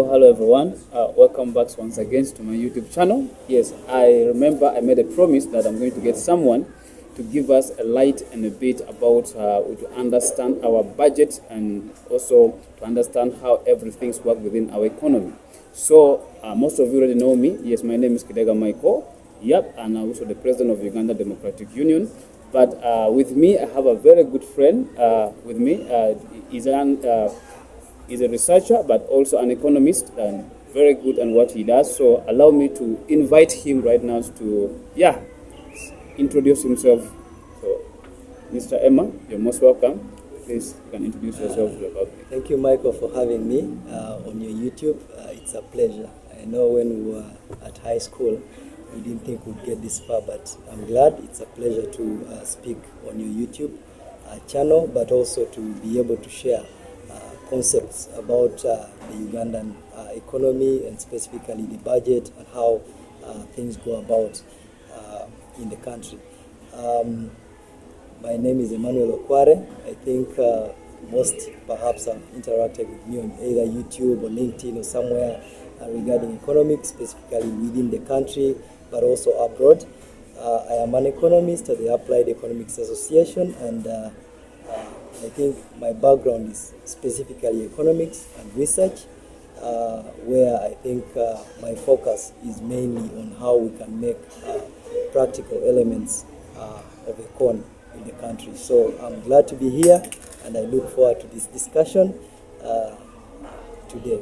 Hello everyone. Welcome back once again to my YouTube channel. Yes, I remember I made a promise that I'm going to get someone to give us a light and a bit about to understand our budget and also to understand how everything's work within our economy. So most of you already know me. Yes, my name is Kidega Michael. Yep, and I'm also the president of Uganda Democratic Union. But with me, I have a very good friend with me. He's a researcher, but also an economist, and very good at what he does. So allow me to invite him right now to, introduce himself. So, Mr. Emma, you're most welcome. Please, you can introduce yourself to the public. Thank you, Michael, for having me on your YouTube. It's a pleasure. I know when we were at high school, we didn't think we'd get this far, but I'm glad. It's a pleasure to speak on your YouTube channel, but also to be able to share concepts about the Ugandan economy and specifically the budget and how things go about in the country. My name is Emmanuel Okwari. I think most perhaps have interacted with me on either YouTube or LinkedIn or somewhere regarding economics, specifically within the country, but also abroad. I am an economist at the Applied Economics Association, and I think my background is specifically economics and research, where I think my focus is mainly on how we can make practical elements of econ in the country. So I'm glad to be here, and I look forward to this discussion today.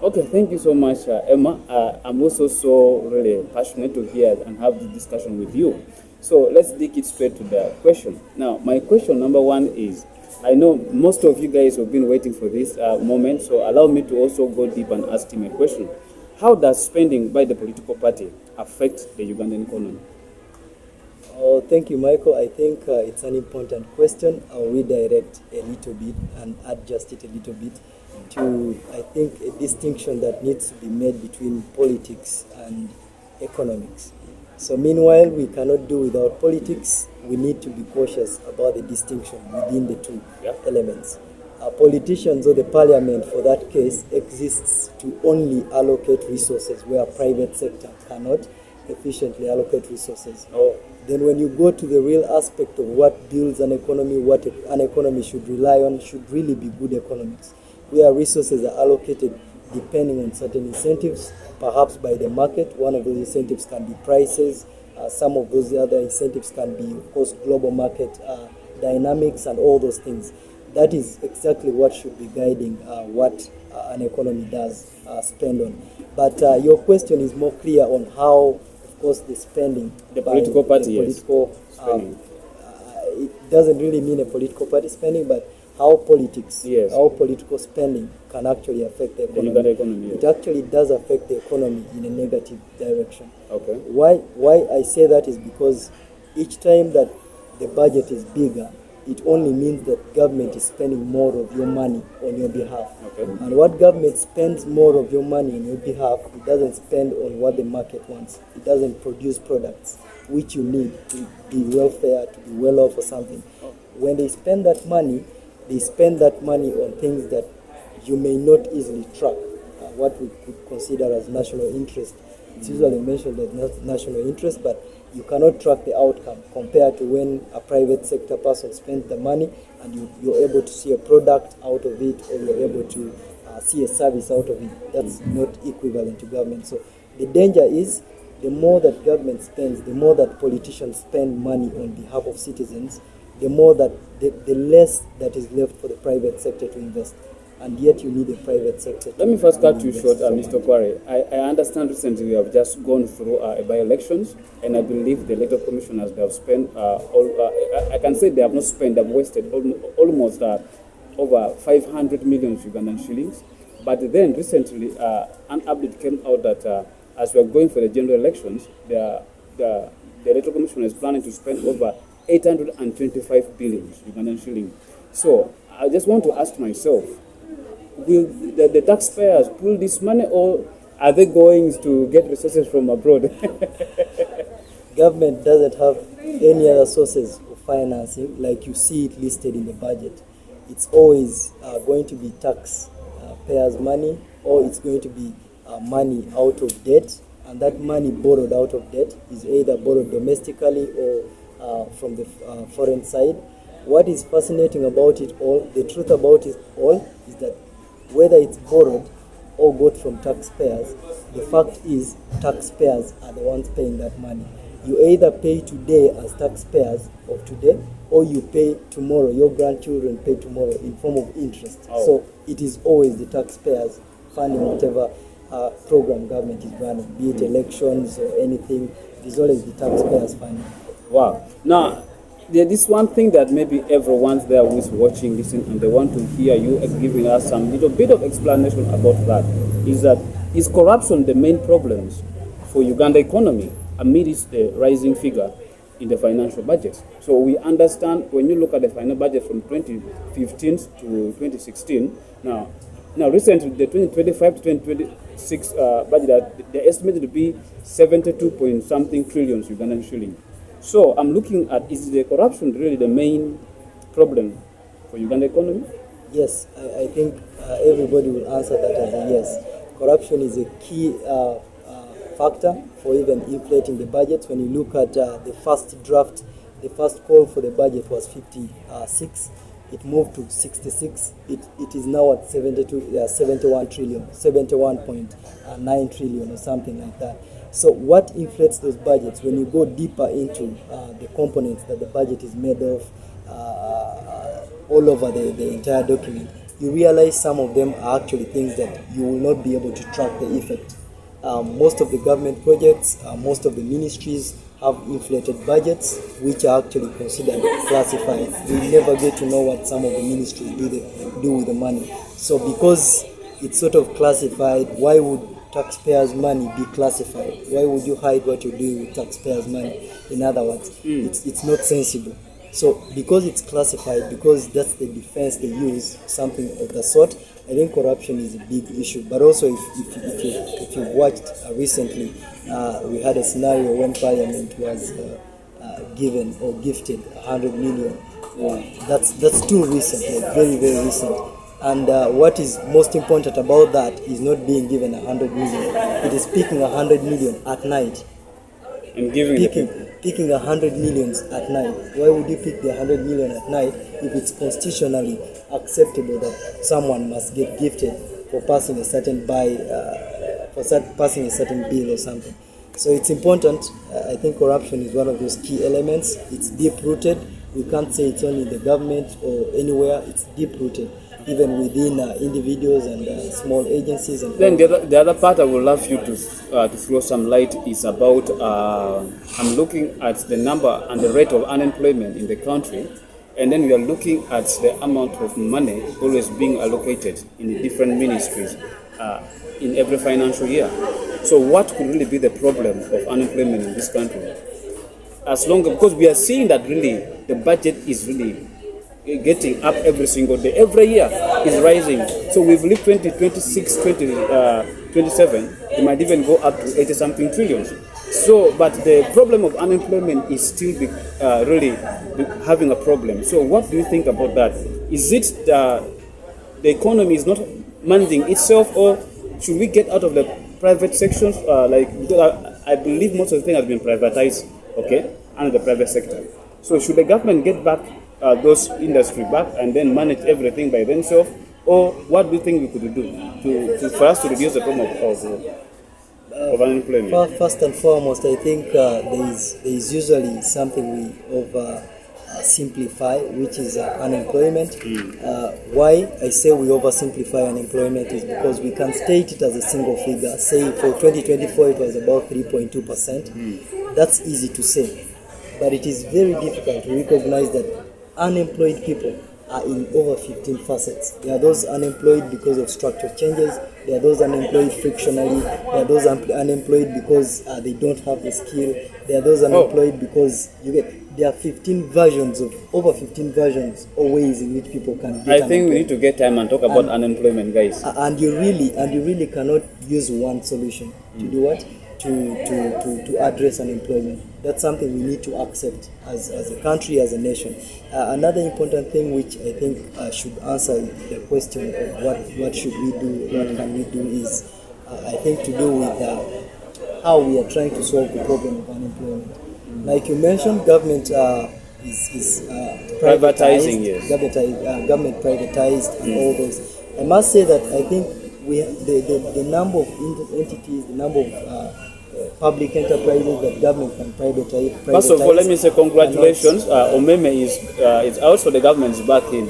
Okay, thank you so much, Emma. I'm also so really passionate to hear and have this discussion with you. So let's dig it straight to the question. Now, my question number one is, I know most of you guys have been waiting for this moment, so allow me to also go deep and ask him a question. How does spending by the political party affect the Ugandan economy? Oh, thank you, Michael. I think it's an important question. I'll redirect a little bit and adjust it a little bit to, I think, a distinction that needs to be made between politics and economics. So meanwhile, we cannot do without politics. We need to be cautious about the distinction within the two elements. Politicians or the parliament, for that case, exists to only allocate resources where private sector cannot efficiently allocate resources. Then when you go to the real aspect of what builds an economy, what an economy should rely on, should really be good economics, where resources are allocated depending on certain incentives, perhaps by the market. One of those incentives can be prices. Some of those other incentives can be, of course, global market dynamics and all those things. That is exactly what should be guiding what an economy does spend on. But your question is more clear on how, of course, the spending. The political party, it doesn't really mean a political party spending, but how politics, how political spending can actually affect the economy. It actually does affect the economy in a negative direction. Okay. Why I say that is because each time that the budget is bigger, it only means that government is spending more of your money on your behalf. Okay. And what government spends more of your money on your behalf, it doesn't spend on what the market wants. It doesn't produce products which you need to be welfare, to be well off or something. When they spend that money, they spend that money on things that you may not easily track, what we could consider as national interest. It's usually mentioned as national interest, but you cannot track the outcome compared to when a private sector person spends the money and you're able to see a product out of it, or you're able to see a service out of it. That's not equivalent to government. So the danger is, the more that government spends, the more that politicians spend money on behalf of citizens, the more that the less that is left for the private sector to invest. And yet you need a private sector. Let me first cut you short, Mr. Okwari. I understand recently we have just gone through by-elections, and I believe the electoral commissioners, they have spent, I can say they have not spent, they have wasted almost over 500 million Ugandan shillings. But then recently, an update came out that as we are going for the general elections, the electoral commission is planning to spend over 825 billion Ugandan shillings. So I just want to ask myself, will the taxpayers pull this money, or are they going to get resources from abroad? Government doesn't have any other sources of financing like you see it listed in the budget. It's always going to be taxpayers' money or it's going to be money out of debt, and that money borrowed out of debt is either borrowed domestically or from the foreign side. What is fascinating about it all, the truth about it all, is that whether it's borrowed or got from taxpayers, the fact is taxpayers are the ones paying that money. You either pay today as taxpayers of today, or you pay tomorrow, your grandchildren pay tomorrow in form of interest. Oh. So it is always the taxpayers funding whatever program government is running, be it elections or anything. It is always the taxpayers funding. Wow. Now, there is one thing that maybe everyone's there who is watching, listening, and they want to hear you giving us some little bit of explanation about that. Is corruption the main problems for Uganda economy amidst the rising figure in the financial budget? So we understand when you look at the final budget from 2015 to 2016, now recently the 2025 to 2026 budget, they're estimated to be 72 point something trillion Ugandan shilling. So I'm looking at, is the corruption really the main problem for Uganda economy? Yes, I think everybody will answer that as a yes. Corruption is a key factor for even inflating the budget. When you look at the first draft, the first call for the budget was 56. It moved to 66. It is now at 71 trillion, 71.9 trillion or something like that. So what inflates those budgets, when you go deeper into the components that the budget is made of, all over the entire document, you realize some of them are actually things that you will not be able to track the effect. Most of the government projects, most of the ministries have inflated budgets, which are actually considered classified. We never get to know what some of the ministries do with the money. So because it's sort of classified, why would taxpayers' money be classified? Why would you hide what you're doing with taxpayers' money? In other words, it's not sensible. So because it's classified, because that's the defense they use, something of the sort, I think corruption is a big issue. But also, if you've watched recently, we had a scenario when Parliament was given or gifted 100 million. That's too recent, like very, very recent. And what is most important about that is not being given 100 million. It is picking 100 million at night. And picking 100 millions at night. Why would you pick the 100 million at night if it's constitutionally acceptable that someone must get gifted for passing a certain passing a certain bill or something? So it's important. I think corruption is one of those key elements. It's deep-rooted. We can't say it's only in the government or anywhere. It's deep-rooted, even within individuals and small agencies. And then the other part I would love you to throw some light is about, I'm looking at the number and the rate of unemployment in the country, and then we are looking at the amount of money always being allocated in the different ministries in every financial year. So what could really be the problem of unemployment in this country? Because we are seeing that really the budget is really getting up every single day. Every year is rising. So we've lived 2026, 27, it might even go up to 80 something trillions. So, but the problem of unemployment is still really having a problem. So what do you think about that? Is it the economy is not managing itself, or should we get out of the private sections? I believe most of the thing has been privatized, okay, under the private sector. So should the government get back those industry back and then manage everything by themselves, or what do you think we could do for us to reduce the problem of unemployment? First and foremost, I think there is usually something we simplify, which is unemployment. Why I say we oversimplify unemployment is because we can state it as a single figure. Say for 2024 it was about 3.2%. That's easy to say, but it is very difficult to recognize that unemployed people are in over 15 facets. There are those unemployed because of structural changes. There are those unemployed frictionally. There are those unemployed because they don't have the skill. There are those unemployed because there are over 15 versions or ways in which people can get I think we need to get time and talk about unemployment, guys. And you really cannot use one solution to do what? to address unemployment. That's something we need to accept as a country, as a nation. Another important thing which I think should answer the question of what should we do, what can we do, is I think to do with how we are trying to solve the problem of unemployment. Like you mentioned, government is Privatizing, yes. Government privatized and all those. I must say that I think the number of entities, the number of public enterprises that government can privatize. First of all, let me say congratulations. Omeme is out, so the government is back in.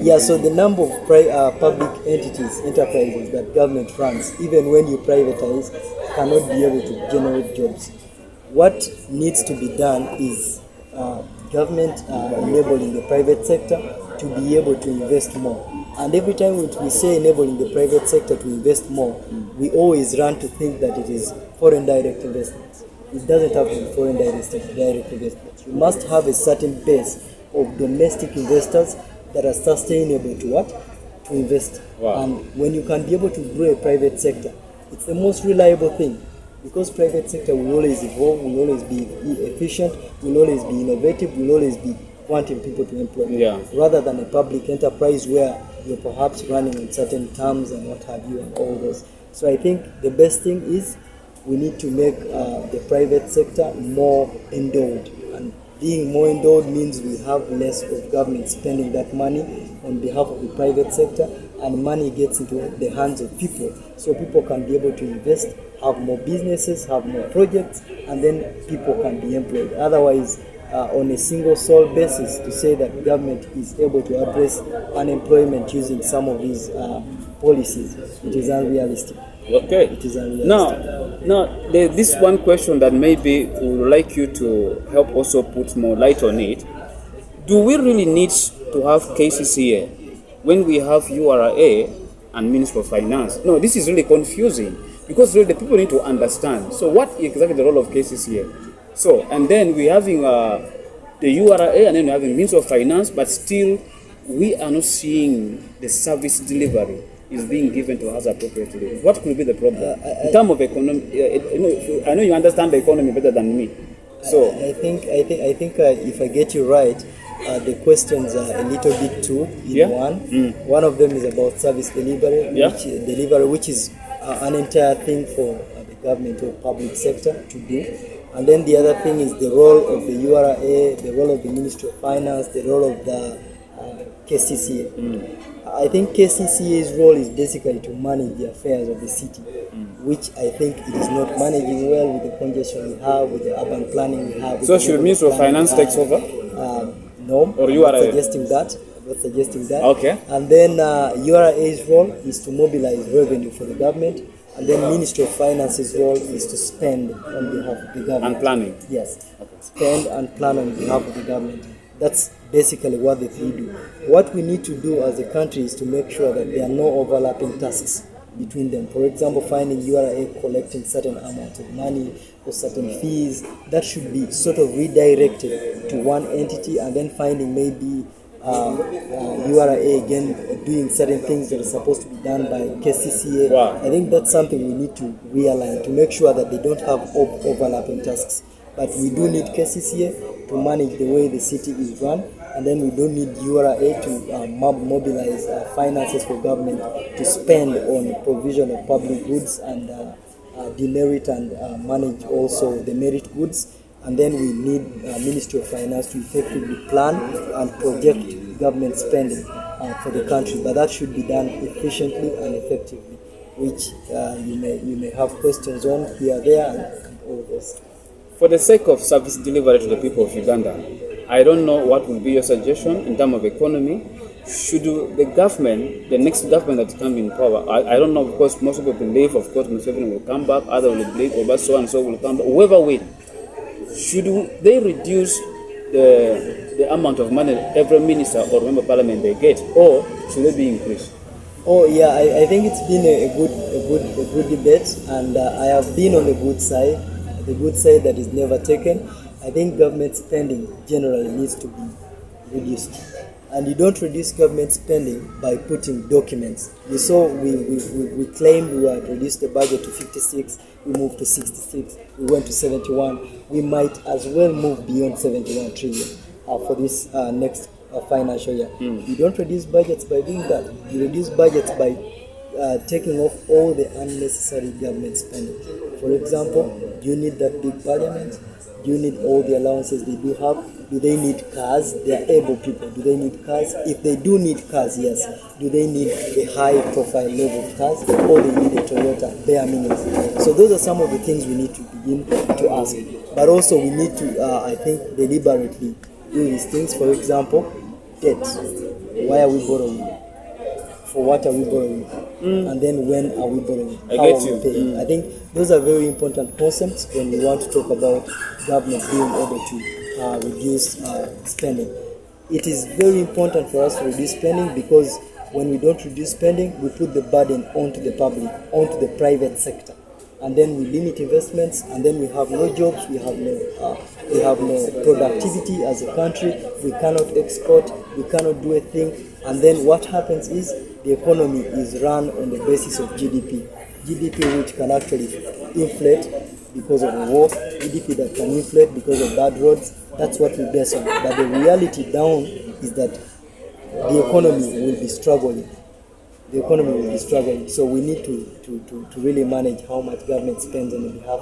Yeah, so the number of public entities, enterprises that government runs, even when you privatize, cannot be able to generate jobs. What needs to be done is government enabling the private sector to be able to invest more. And every time we say enabling the private sector to invest more, we always run to think that it is foreign direct investments. It doesn't have to be foreign direct investments. You must have a certain base of domestic investors that are sustainable to what? To invest. Wow. And when you can be able to grow a private sector, it's the most reliable thing. Because private sector will always evolve, will always be efficient, will always be innovative, will always be wanting people to employ. Yeah. Rather than a public enterprise where you're perhaps running on certain terms and what have you and all those. So I think the best thing is we need to make the private sector more endowed. And being more endowed means we have less of government spending that money on behalf of the private sector, and money gets into the hands of people, so people can be able to invest, have more businesses, have more projects, and then people can be employed. Otherwise, on a single sole basis, to say that government is able to address unemployment using some of these policies, it is unrealistic. Okay. It is unrealistic. Now, this one question that maybe we would like you to help also put more light on it. Do we really need to have KCCA when we have URA and Ministry of Finance? No, this is really confusing because really the people need to understand. So what is exactly the role of KCCA? So, and then we're having the URA and then we're having Ministry of Finance, but still we are not seeing the service delivery is being given to us appropriately. What could be the problem? In terms of economy, I know you understand the economy better than me. So I think if I get you right, the questions are a little bit two in one. One of them is about service delivery, which is an entire thing for the government or public sector to do. And then the other thing is the role of the URA, the role of the Ministry of Finance, the role of the KCCA. I think KCCA's role is basically to manage the affairs of the city, which I think it is not managing well with the congestion we have, with the urban planning we have. So should Ministry of Finance takes over? No, or URA? I'm not suggesting that. Okay. And then URA's role is to mobilize revenue for the government, and then Ministry of Finance's role is to spend on behalf of the government. And planning. Yes. Spend and plan on behalf of the government. That's basically what the three do. What we need to do as a country is to make sure that there are no overlapping tasks between them. For example, finding URA collecting certain amounts of money or certain fees, that should be sort of redirected to one entity, and then finding maybe URA again doing certain things that are supposed to be done by KCCA. Wow. I think that's something we need to realign to make sure that they don't have overlapping tasks. But we do need KCCA to manage the way the city is run, and then we don't need URA to mobilize finances for government to spend on provision of public goods and demerit and manage also the merit goods. And then we need Ministry of Finance to effectively plan and project government spending for the country. But that should be done efficiently and effectively, which you may have questions on here, there, and all this. For the sake of service delivery to the people of Uganda, I don't know what will be your suggestion in terms of economy. Should the government, the next government that comes in power, I don't know, because most people believe, of course, Museveni will come back, others will believe Obaso and so will come back, whoever will. Should they reduce the amount of money every minister or member of parliament they get, or should they be increased? Oh yeah, I think it's been a good debate, and I have been on the good side that is never taken. I think government spending generally needs to be reduced. And you don't reduce government spending by putting documents. You saw we claimed we had reduced the budget to 56, we moved to 66, we went to 71. We might as well move beyond 71 trillion for this next financial year. You don't reduce budgets by doing that. You reduce budgets by taking off all the unnecessary government spending. For example, do you need that big parliament? Do you need all the allowances they do have? Do they need cars? They are able people. Do they need cars? If they do need cars, yes. Do they need a high profile level of cars? Or they need a Toyota, bare minimum? So those are some of the things we need to begin to ask. But also we need to, I think, deliberately do these things. For example, debt. Why are we borrowing? For what are we borrowing? And then when are we borrowing? I How get are you. we paying? I think those are very important concepts when we want to talk about government being able to reduce spending. It is very important for us to reduce spending because when we don't reduce spending, we put the burden onto the public, onto the private sector. And then we limit investments, and then we have no jobs, we have no productivity as a country, we cannot export, we cannot do a thing, and then what happens is the economy is run on the basis of GDP. GDP which can actually inflate because of the war, GDP that can inflate because of bad roads, that's what we base on. But the reality down is that the economy will be struggling. The economy will be struggling. So we need to really manage how much government spends on behalf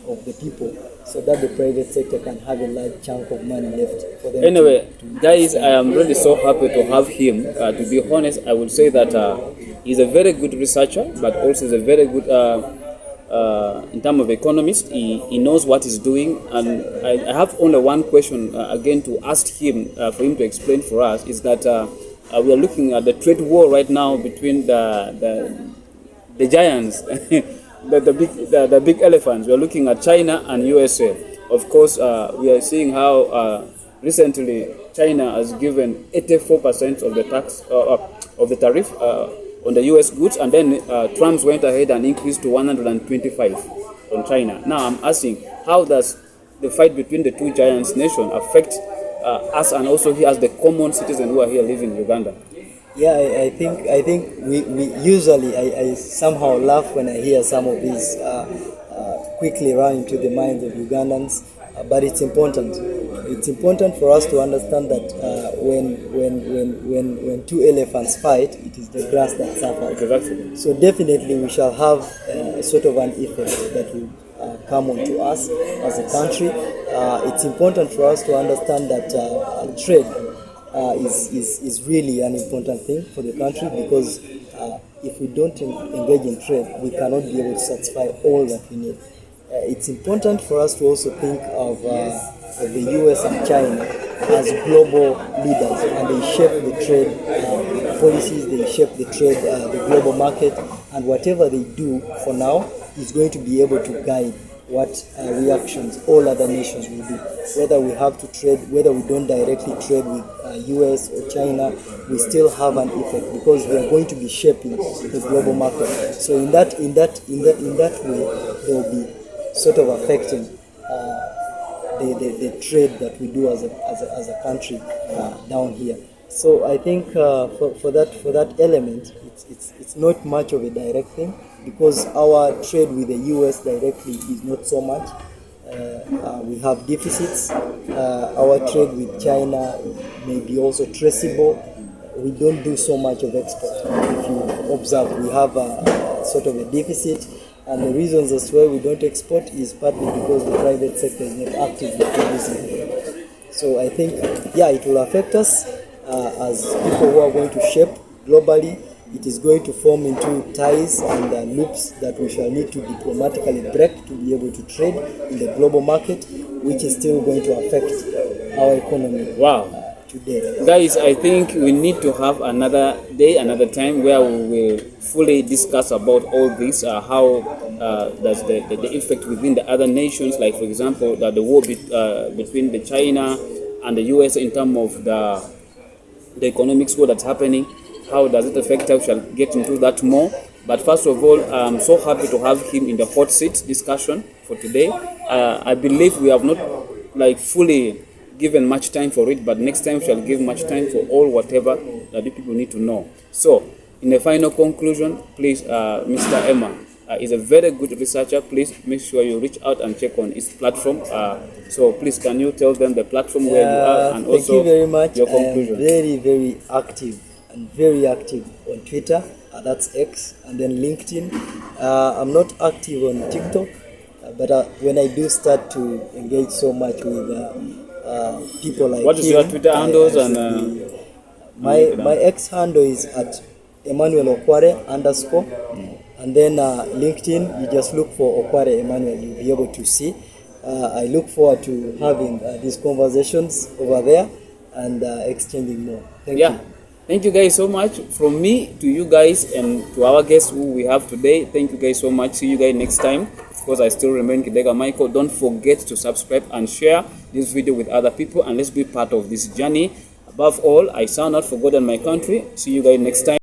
of the people so that the private sector can have a large chunk of money left for them. Anyway, guys, I am really so happy to have him. To be honest, I would say that he's a very good researcher, but also is a very good, in terms of economist, he knows what he's doing. And I have only one question again to ask him, for him to explain for us, is that we are looking at the trade war right now between the giants, the big elephants. We are looking at China and USA. Of course, we are seeing how recently China has given 84% of the tax of the tariff on the US goods, and then Trump went ahead and increased to 125 on China. Now I'm asking, how does the fight between the two giants nation affect us and also here as the common citizen who are here living in Uganda? Yeah, I think we usually I somehow laugh when I hear some of these quickly run into the minds of Ugandans, but it's important. It's important for us to understand that when two elephants fight, it is the grass that suffers. Exactly. So definitely we shall have sort of an effect that will come onto us as a country. It's important for us to understand that trade is really an important thing for the country, because if we don't engage in trade, we cannot be able to satisfy all that we need. It's important for us to also think of the US and China as global leaders, and they shape the trade policies, they shape the trade, the global market, and whatever they do for now is going to be able to guide what reactions all other nations will do. Whether we have to trade, whether we don't directly trade with US or China, we still have an effect because we are going to be shaping the global market. So in that way, they will be sort of affecting the trade that we do as a country down here. So I think for that element, it's not much of a direct thing, because our trade with the US directly is not so much. We have deficits. Our trade with China may be also traceable. We don't do so much of export. If you observe, we have sort of a deficit, and the reasons as well we don't export is partly because the private sector is not actively producing. So I think, yeah, it will affect us as people who are going to shape globally. It is going to form into ties and loops that we shall need to diplomatically break to be able to trade in the global market, which is still going to affect our economy. Wow. Today. Guys, I think we need to have another day, another time where we will fully discuss about all this, how does the effect within the other nations, like for example, that the war between the China and the US in terms of the economics war that's happening. How does it affect us? We shall get into that more. But first of all, I'm so happy to have him in the hot seat discussion for today. I believe we have not fully given much time for it, but next time we shall give much time for all whatever that you people need to know. So, in a final conclusion, please, Mr. Emma is a very good researcher. Please make sure you reach out and check on his platform. So please, can you tell them the platform where you are, and thank also you very much. your conclusion? I am very, very active and very active on Twitter. That's X, and then LinkedIn. I'm not active on TikTok, but when I do start to engage so much with people like what is him, your Twitter handles my X handle is at Emanuel Okwari _ and then LinkedIn, you just look for Okwari Emanuel, you'll be able to see. I look forward to having these conversations over there and exchanging more. Thank you. Thank you guys so much. From me to you guys and to our guests who we have today, thank you guys so much. See you guys next time. Of course, I still remain Kidega Michael. Don't forget to subscribe and share this video with other people, and let's be part of this journey. Above all, I shall not forget my country. See you guys next time.